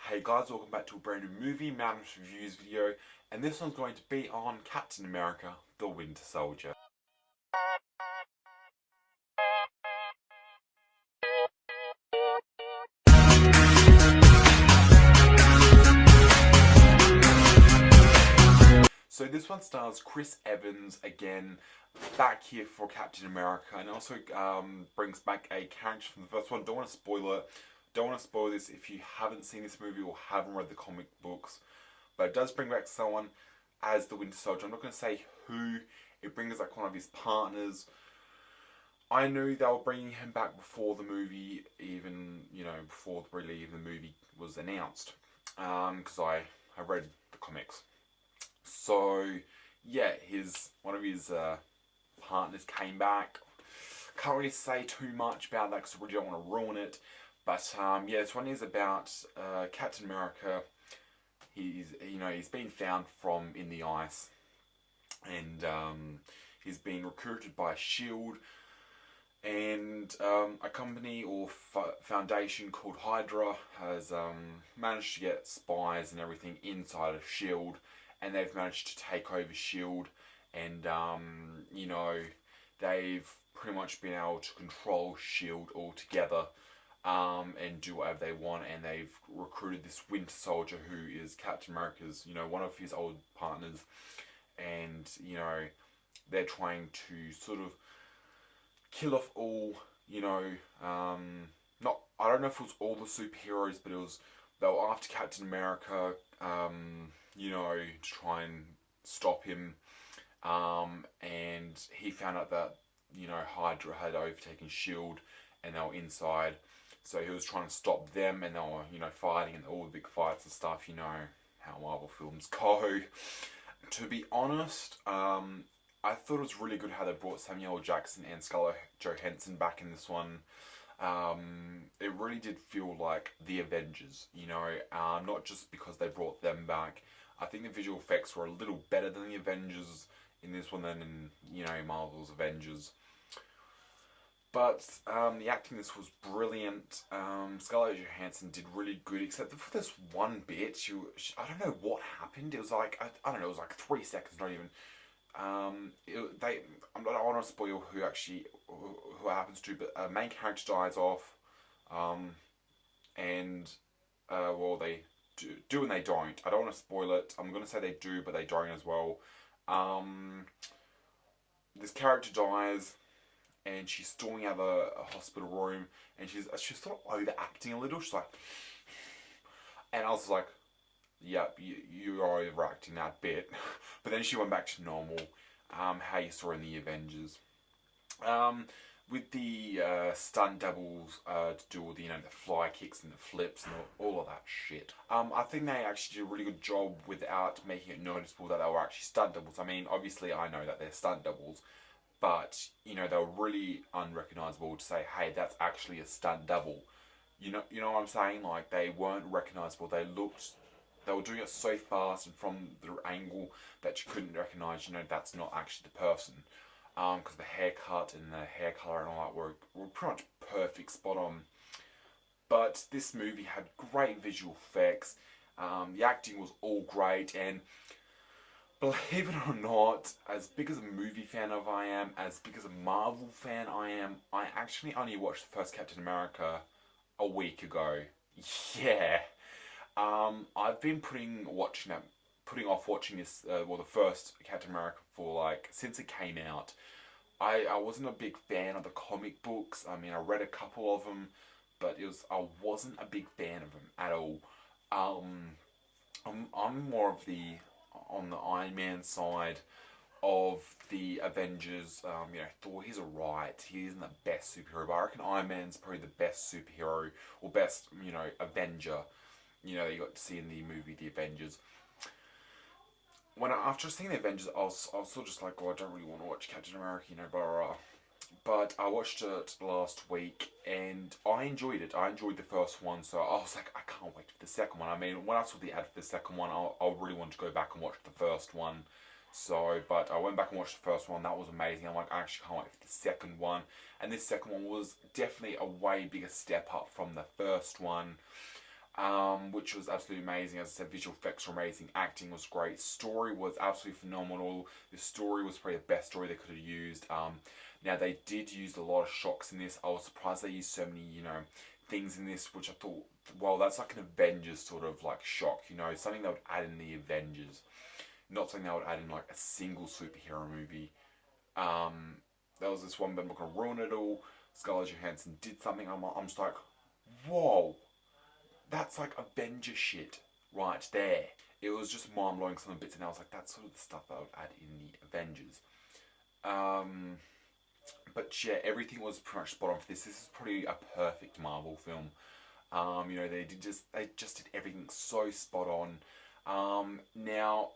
Hey guys, welcome back to a brand new movie Mountains Reviews video, and this one's going to be on Captain America, the Winter Soldier. So this one stars Chris Evans again, back here for Captain America, and also brings back a character from the first one. Don't want to spoil it. Don't want to spoil this if you haven't seen this movie or haven't read the comic books. But it does bring back someone as the Winter Soldier. I'm not going to say who. It brings back one of his partners. I knew they were bringing him back before the movie, even, before really even the movie was announced. Because I read the comics. So, yeah, one of his partners came back. Can't really say too much about that because I really don't want to ruin it. But, yeah, this one is about Captain America. He's been found from in the ice, and he's been recruited by SHIELD, and a company or foundation called Hydra has managed to get spies and everything inside of SHIELD, and they've managed to take over SHIELD, and they've pretty much been able to control SHIELD altogether. And do whatever they want, and they've recruited this Winter Soldier who is Captain America's, one of his old partners, and, they're trying to sort of kill off all, not, I don't know if it was all the superheroes, but they were after Captain America, to try and stop him, and he found out that, Hydra had overtaken SHIELD, and they were inside. So he was trying to stop them, and they were, fighting, and all the big fights and stuff, how Marvel films go. To be honest, I thought it was really good how they brought Samuel L. Jackson and Scarlett Johansson back in this one. It really did feel like the Avengers, not just because they brought them back. I think the visual effects were a little better than the Avengers in this one than in, Marvel's Avengers. But the acting in this was brilliant. Scarlett Johansson did really good, except for this one bit. I don't know what happened. It was like, I don't know, it was like 3 seconds, not even. I'm not, I want to spoil who it happens to, but a main character dies off. And, well, they do and they don't. I don't want to spoil it. I'm going to say they do, but they don't as well. This character dies, and she's storming out of a hospital room, and she's sort of overacting a little. She's like, and I was like, yep, you are overacting that bit. But then she went back to normal, how you saw in the Avengers. With the stunt doubles to do all the, the fly kicks and the flips and all of that shit. I think they actually did a really good job without making it noticeable that they were actually stunt doubles. I mean, obviously I know that they're stunt doubles, but, they were really unrecognisable to say, hey, that's actually a stunt double. You know what I'm saying? Like, they weren't recognisable. They were doing it so fast and from the angle that you couldn't recognise, that's not actually the person. Because the haircut and the hair colour and all that were pretty much perfect, spot on. But this movie had great visual effects. The acting was all great, and believe it or not, as big as a movie fan of I am, as big as a Marvel fan I am, I actually only watched the first Captain America a week ago. Yeah. I've been putting off watching this, the first Captain America since it came out. I wasn't a big fan of the comic books. I mean, I read a couple of them, but I wasn't a big fan of them at all. I'm more of on the Iron Man side of the Avengers. Thor, he's alright. He isn't the best superhero, but I reckon Iron Man's probably the best superhero, or best, Avenger, that you got to see in the movie The Avengers. After seeing The Avengers, I was sort of just like, I don't really want to watch Captain America, blah, blah, blah. But I watched it last week, and I enjoyed it. I enjoyed the first one, so I was like, I can't wait for the second one. I mean, when I saw the ad for the second one, I really wanted to go back and watch the first one. But I went back and watched the first one. That was amazing. I'm like, I actually can't wait for the second one. And this second one was definitely a way bigger step up from the first one. which was absolutely amazing. As I said, visual effects were amazing, acting was great, story was absolutely phenomenal. The story was probably the best story they could have used. Now they did use a lot of shocks in this. I was surprised they used so many, things in this, which I thought, well, that's like an Avengers sort of like shock, something they would add in the Avengers, not something they would add in like a single superhero movie. There was this one, but I'm not gonna ruin it all. Scarlett Johansson did something. I'm just like, whoa, that's like Avenger shit right there. It was just mind blowing some bits, and I was like, that's sort of the stuff that I would add in the Avengers. But yeah, everything was pretty much spot on for this. This is probably a perfect Marvel film. They just did everything so spot on. Now,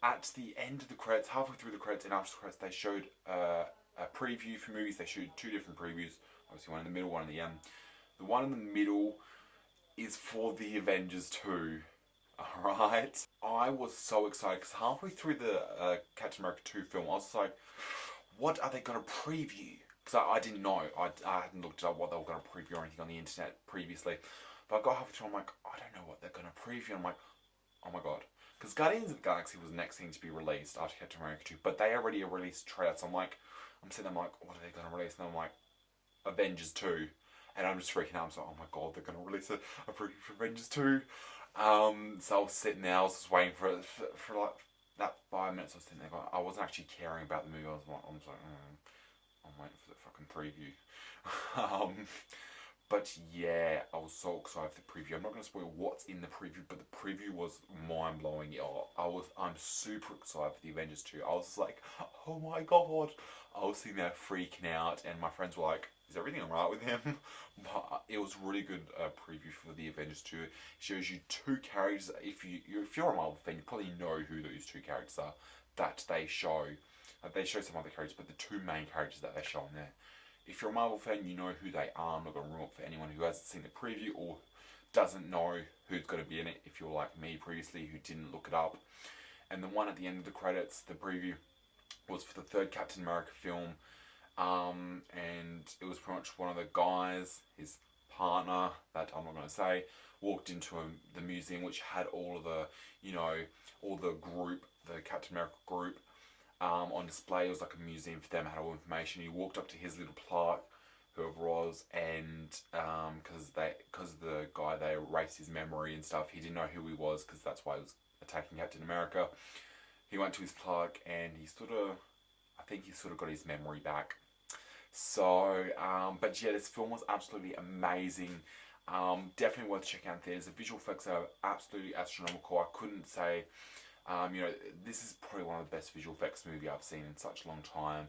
at the end of the credits, halfway through the credits and after the credits, they showed a preview for movies. They showed two different previews. Obviously, one in the middle, one in the end. The one in the middle is for the Avengers 2. Alright? I was so excited because halfway through the Captain America 2 film, I was like, what are they going to preview? Because I didn't know. I hadn't looked up what they were going to preview or anything on the internet previously. But I got halfway through, I'm like, I don't know what they're going to preview. I'm like, oh my god. Because Guardians of the Galaxy was the next thing to be released after Captain America 2. But they already released trailers. So I'm sitting there, I'm like, what are they going to release? And I'm like, Avengers 2. And I'm just freaking out. I'm like, oh my god, they're going to release a preview for Avengers 2. So I was sitting there, I was just waiting for like that 5 minutes. I was sitting there going, I wasn't actually caring about the movie. I'm waiting for the fucking preview. But yeah, I was so excited for the preview. I'm not going to spoil what's in the preview, but the preview was mind blowing. I'm super excited for the Avengers 2. I was like, oh my god. I was sitting there freaking out, and my friends were like, is everything alright with him? But it was really good preview for the Avengers 2. It shows you two characters. If you're a Marvel fan, you probably know who those two characters are that they show. They show some other characters, but the two main characters that they show in there. If you're a Marvel fan, you know who they are. I'm not going to ruin it for anyone who hasn't seen the preview or doesn't know who's going to be in it. If you're like me previously, who didn't look it up. And the one at the end of the credits, the preview, was for the third Captain America film. And it was pretty much one of the guys, his partner, that I'm not going to say, walked into the museum, which had all of the, all the group, the Captain America group, on display. It was like a museum for them, had all information. He walked up to his little plaque, whoever it was, and because the guy, they erased his memory and stuff, he didn't know who he was, because that's why he was attacking Captain America. He went to his plaque and I think he sort of got his memory back. So, but yeah, this film was absolutely amazing. Definitely worth checking out in theaters. The visual effects are absolutely astronomical. I couldn't say, this is probably one of the best visual effects movie I've seen in such a long time.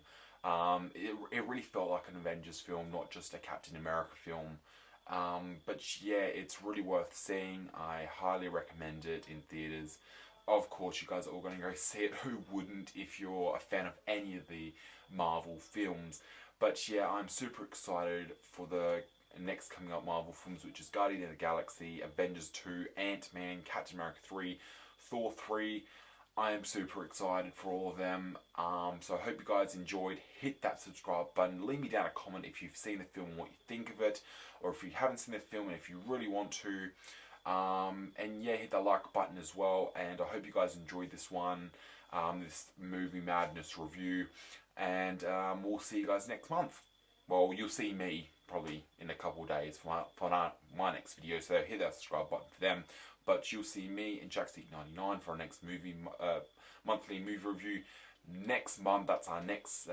It really felt like an Avengers film, not just a Captain America film. But yeah, it's really worth seeing. I highly recommend it in theaters. Of course, you guys are all going to go see it. Who wouldn't if you're a fan of any of the Marvel films? But yeah, I'm super excited for the next coming up Marvel films, which is Guardians of the Galaxy, Avengers 2, Ant-Man, Captain America 3, Thor 3. I am super excited for all of them. So I hope you guys enjoyed. Hit that subscribe button. Leave me down a comment if you've seen the film and what you think of it. Or if you haven't seen the film and if you really want to. And yeah, hit that like button as well. And I hope you guys enjoyed this one. This Movie Madness review. And we'll see you guys next month. Well, you'll see me probably in a couple of days for my next video. So hit that subscribe button for them. But you'll see me and Jackseek99 for our next monthly movie review next month. That's our next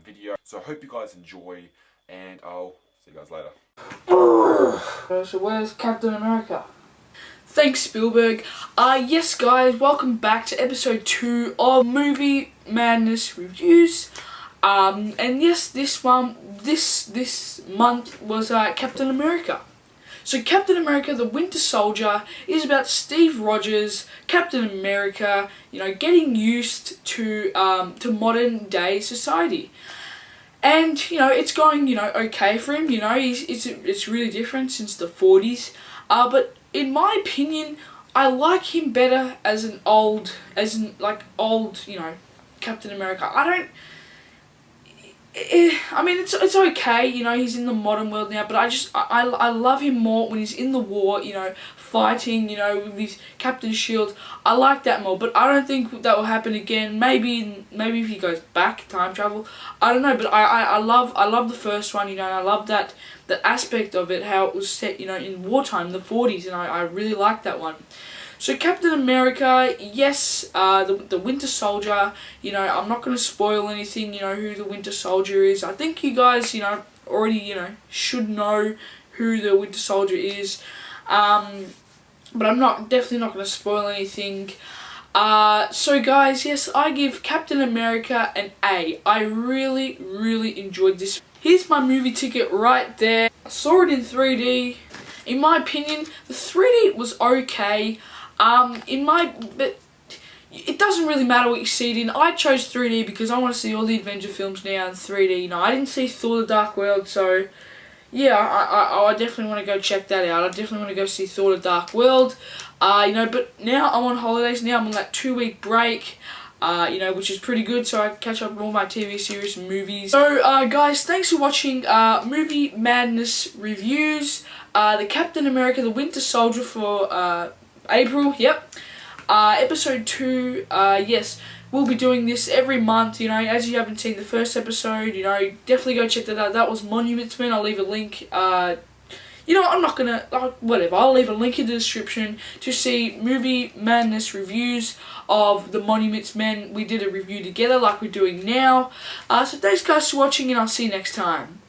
video. So I hope you guys enjoy, and I'll see you guys later. So where's Captain America? Thanks, Spielberg. Yes, guys, welcome back to episode 2 of Movie Madness Reviews. And yes, this month was Captain America. So Captain America, the Winter Soldier, is about Steve Rogers, Captain America, getting used to modern day society. And, it's going, okay for him, it's really different since the 40s. But in my opinion, I like him better as old, Captain America. I mean, it's okay, you know, he's in the modern world now, but I love him more when he's in the war, you know, fighting, you know, with his Captain Shield. I like that more, but I don't think that will happen again. Maybe if he goes back, time travel, I don't know, but I love the first one, you know, and I love that aspect of it, how it was set, you know, in wartime, the 40s, and I really like that one. So Captain America, yes, the Winter Soldier, you know, I'm not going to spoil anything, you know, who the Winter Soldier is. I think you guys, you know, already, you know, should know who the Winter Soldier is. But I'm definitely not going to spoil anything. So guys, yes, I give Captain America an A. I really, really enjoyed this. Here's my movie ticket right there. I saw it in 3D. In my opinion, the 3D was okay. But it doesn't really matter what you see it in. I chose 3D because I want to see all the Avenger films now in 3D. You know, I didn't see Thor: The Dark World, so yeah, I definitely want to go check that out. I definitely want to go see Thor: The Dark World. You know, but now I'm on holidays. Now I'm on that 2-week break. You know, which is pretty good, so I can catch up on all my TV series and movies. So, guys, thanks for watching Movie Madness reviews. The Captain America, the Winter Soldier for April, yep. Episode 2, yes, we'll be doing this every month, you know, as you haven't seen the first episode, you know, definitely go check that out. That was Monuments Men. I'll leave a link, you know, I'm not gonna, whatever, I'll leave a link in the description to see Movie Madness reviews of the Monuments Men. We did a review together like we're doing now. So thanks guys for watching, and I'll see you next time.